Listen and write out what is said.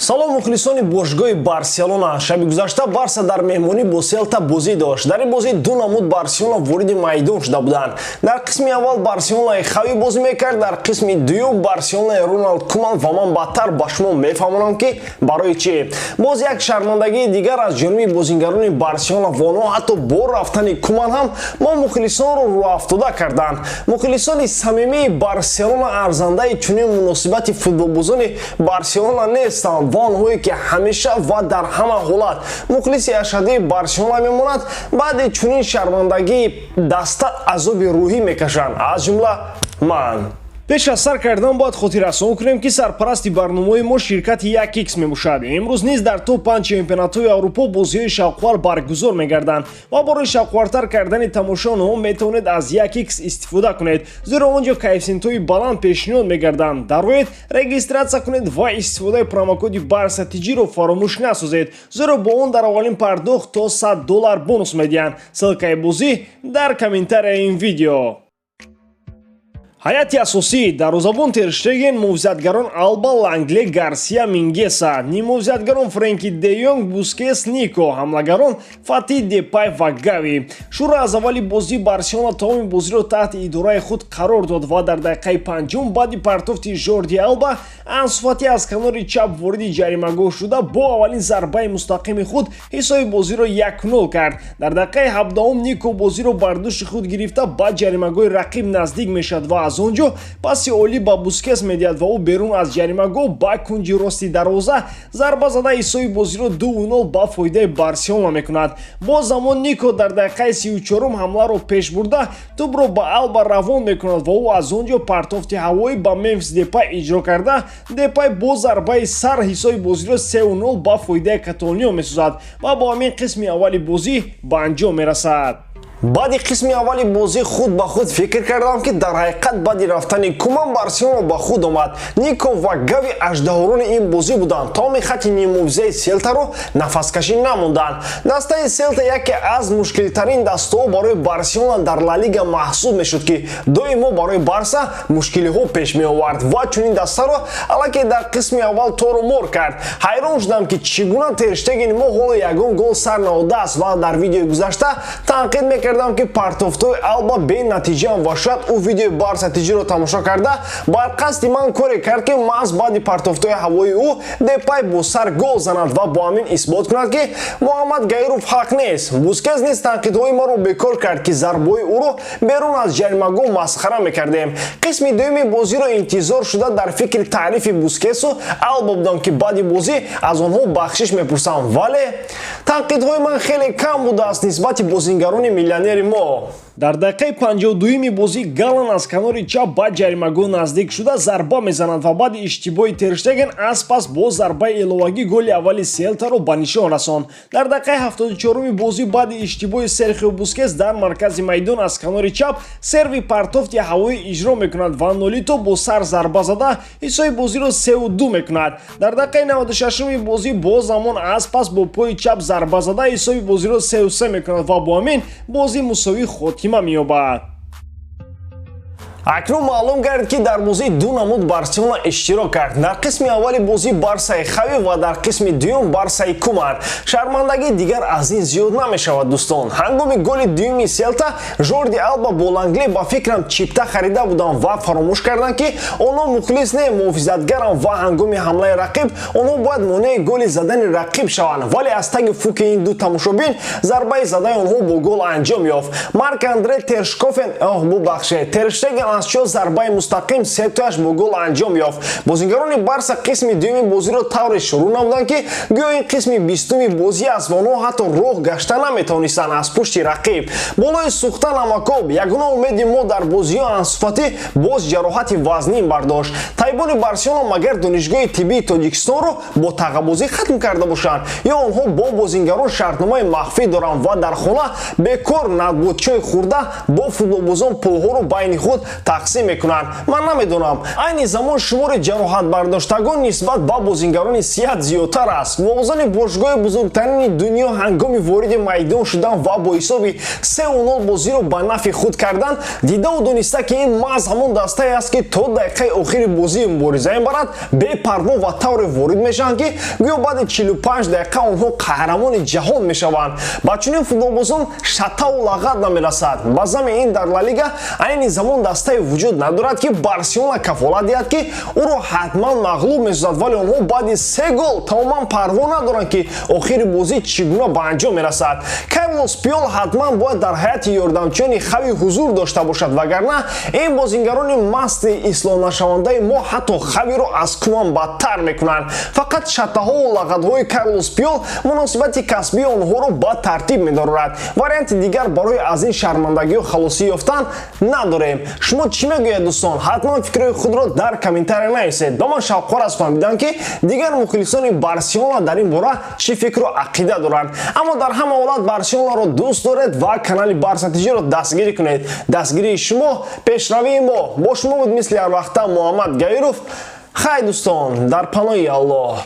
салом мухлисони бошгоҳи Барселона. Шаби гузашта Барса дар меҳмонӣ бо Селта бозӣ дошт. Дар ин бозӣ ду намуд Барселона вориди майдон шуда буданд. Дар қисми аввал Барселонаи Хави бозӣ мекард, дар қисми дуюм Барселонаи Роналд Куман ва ман бадтар ба шумо мефаҳмонам ки барои чӣ. Боз як шармандагии дигар аз ҷониби бозингарони Барселона ва онҳо ҳатто бо рафтани Куман ҳам мо мухлисонро рӯафтода карданд. Мухлисони самимии Барселона арзандаи чунин муносибати футболбозони Барселона нестанд. Онҳое ки ҳамеша ва дар ҳама ҳолат мухлиси ашадии Барселона мемонад, баъди чунин шармандагии даста азоби рӯҳӣ мекашанд, аз ҷумла ман. пеш аз сар кардан бояд хотиррасон кунем ки сарпарасти барномаи мо ширкати 1x мебошад. имрӯз низ дар топ-5 чемпионатҳои Аврупо бозиҳои шавқовар баргузор мегарданд ва барои шавқовартар кардани тамошо онҳо метавонед аз 1x истифода кунед, зеро он ҷо коэффициентҳои баланд пешниҳод мегарданд. дар воҳед регистратсия кунед ва истифодаи промокоди барсатиҷиро фаромӯш насозед, зеро бо он дар аввалин пардохт то $100 бонус медиҳанд. ссилкаи бозӣ дар комментарияи ин видео. ҳайати асосӣ: дарвозабон Тер Штеген, мувозиятгарон Алба, Лангле, Гарсия, Мингеса, нимувозиятгарон Френки де Йонг, Бускес, Нико, ҳамлагарон Фати, Депай ва Гави. Шура аз аввали бозӣ Барселона тамоми бозиро таҳти идораи худ қарор дод ва дар дақиқаи панҷум баъди партофти Жорди Алба Ансу Фати аз канори чап вориди ҷаримагоҳ шуда бо аввалин зарбаи мустақими худ ҳисоби бозиро 1-0 кард. Дар дақиқаи 17 Нико бозиро бар дӯши худ гирифта ба ҷаримагоҳи рақиб наздик мешавад ва аз он ҷо паси олӣ ба Бускес медиҳад ва ӯ берун аз ҷаримагоҳ ба кунҷи рости дарвоза зарба зада ҳисоби бозиро 2-0 ба фоидаи Барселона мекунад. бо замон Нико дар дақиқаи 34 ҳамларо пеш бурда тӯбро ба Алба равон мекунад ва ӯ аз он ҷо партофти ҳавоӣ ба Мемфис Депай иҷро карда, Депай бо зарбаи сар ҳисоби бозиро 3-0 ба фоидаи Каталониё месозад ва бо ҳамин қисми аввали бозӣ ба анҷом мерасад. баъди қисми аввали бозӣ худ ба худ фикр кардам ки дар ҳақиқат баъди рафтани Куман Барселона ба худ омад. Нико ва Гави аждаҳорони ин бозӣ буданд. томи хати ниммувзаи Селтаро нафаскашӣ намонданд. дастаи Селта яке аз мушкилтарин дастаҳо барои Барселона дар Ла Лига маҳсуб мешуд ки доимо барои Барса мушкилиҳо пеш меовард ва чунин дастаро аллакай дар қисми аввал тору мор кард. ҳайрон шудам ки чӣ гуна Тер Штегени мо ҳоло ягон гол сар наҳодааст ва дар видеои гузашта танқид мекардам ки партофтои Алба бенатиҷаанд ва шояд ӯ видеои барсатиҷиро тамошо карда бар қасди ман коре кард ки маҳз баъди партофтои ҳавои ӯ Депай бо сар гол занад ва бо ҳамин исбот кунад ки Муҳаммад Гаиров ҳақ нест. Бускес низ танқидҳои маро бекор кард ки зарбои ӯро берун аз ҷаримагоҳ масхара мекардем. қисми дуюми бозиро интизор шуда дар фикри таърифи Бускесу Алба будам ки баъди бозӣ аз онҳо бахшиш мепурсам, вале танқидҳои ман хеле кам будааст нисбати бозингарони миллионери мо. дар дақиқаи 52-ими бозӣ Галан аз канори чап ба ҷаримагоҳ наздик шуда зарба мезанад ва баъди иштибоҳи Тер Штеген аз пас бо зарбаи иловагӣ голи аввали Селтаро ба нишон расонд. дар дақиқаи 74-уми бозӣ баъди иштибоҳи Серхио Бускес дар маркази майдон аз канори чап серви партофти ҳавоӣ иҷро мекунад ва Нолито бо сар зарба зада ҳисоби бозиро 3-2 мекунад. дар дақиқаи 96-уми бозӣ бо замон аз пас бо пои чап зарба зада ҳисоби бозиро 3-3 мекунад ва бо ҳамин бозӣ мусовӣ хотима меёбад. акнун маълум гардид ки дар бозии ду намуд Барселона иштирок кард. дар қисми аввали бозӣ Барсаи Хави ва дар қисми дуюм Барсаи Куман. шармандагии дигар аз ин зиёд намешавад дӯстон. ҳангоми голи дуюми Селта Жорди Алба бо Лангле ба фикрам чипта харида буданд ва фаромӯш карданд ки онҳо мухлис не муҳофизатгаранд ва ҳангоми ҳамлаи рақиб онҳо бояд монеи голи задани рақиб шаванд, вале аз таги фуки ин ду тамошобин зарбаи задаи онҳо бо гол анҷом ёфт. Марк Андре Тершкофен бубахшед Тер Штеген аз чо зарбаи мустақим септояш бо гол анҷом ёфт. бозингарони Барса қисми дуюми бозиро тавре шурӯъ намуданд ки гӯё ин қисми 20-уми бозӣ аст ва онҳо ҳатто роҳ гашта наметавонистанд аз пушти рақиб. болои сӯхта намакоб ягона умеди мо дар бозиҳо Ансу Фати боз ҷароҳати вазнин бардошт. таибони Барселона магар донишгоҳи тиббии Тоҷикистонро бо тағабозӣ хатм карда бошанд ё онҳо бо бозингарон шартномаи махфӣ доранд ва дар хона бекор надбудчой хӯрда бо футболбозон пулҳоро байни худ тақсим мекунанд. Ман намедонам айни замон шумори ҷароҳатбардоштагон нисбат ба бозингарони сиҳат зиёдтар аст. мувозини бошгоҳи бузургтарини дунё ҳангоми вориди майдон шудан ва бо ҳисоби 3-0 бозиро ба нафи худ кардан дидаву дониста ки ин маҳз ҳамон дастае аст ки то дақиқаи охири бозӣ мубориза мебарад бепарво ва тавре ворид мешаванд ки гӯё баъди 45 дақиқа онҳо қаҳрамони ҷаҳон мешаванд. ба чунин футболбозон шатаву лағат намерасад. ба зами ин дар ла лига айни замон дастае вуҷуд надорад ки Барселона кафолат диҳад ки ӯро ҳатман мағлуб месозад, вале онҳо баъди 3 гол тамоман парво надоранд ки охири бозӣ чӣ гуна ба анҷом мерасад. Карлос Пиол ҳатман бояд дар ҳайати ёрдамчиёни хави ҳузур дошта бошад, вагарна ин бозингарони масти исломнашавандаи мо ҳатто хавиро аз куман бадтар мекунанд. фақат шатаҳову лағатҳои Карлос Пиол муносибати касбии онҳоро ба тартиб медорад. варианти дигар барои аз ин шармандагиҳо халосӣ ёфтан надорем. шумо чӣ мегӯяд дӯстон? ҳатман фикрҳои худро дар комментария нависед. ба ман шавқовар аст фаҳмидан ки дигар мухлисони Барселона дар ин бора чӣ фикру ақида доранд. аммо дар ҳама ҳолат Барселонаро дӯст доред ва канали барсатиҷиро дастгирӣ кунед. дастгирии шумо пешравии мо. бо шумо буд мисли ҳар вақта Муҳаммад Гаиров. хайр дӯстон, дар паноҳи Аллоҳ.